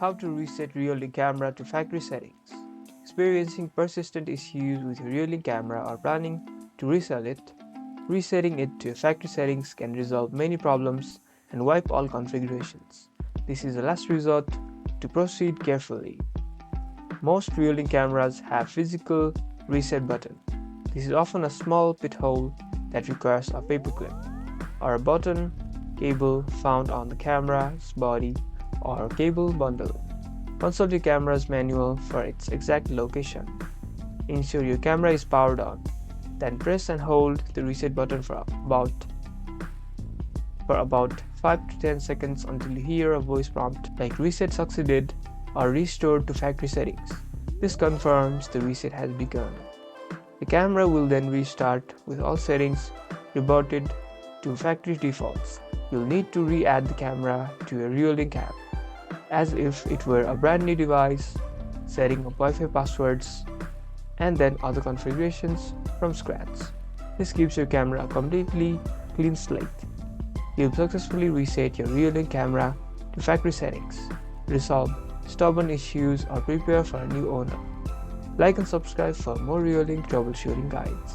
How to reset Reolink camera to factory settings. Experiencing persistent issues with your Reolink camera or planning to resell it, resetting it to factory settings can resolve many problems and wipe all configurations. This is a last resort to proceed carefully. Most Reolink cameras have physical reset button. This is often a small pit hole that requires a paperclip or a button cable found on the camera's body or cable bundle. Consult your camera's manual for its exact location. Ensure your camera is powered on. Then press and hold the reset button for about 5 to 10 seconds until you hear a voice prompt like reset succeeded or restored to factory settings. This confirms the reset has begun. The camera will then restart with all settings reverted to factory defaults. You'll need to re-add the camera to your Reolink app as if it were a brand new device, setting up Wi-Fi passwords and then other configurations from scratch. This gives your camera a completely clean slate. You'll successfully reset your Reolink camera to factory settings, resolve stubborn issues or prepare for a new owner. Like and subscribe for more Reolink troubleshooting guides.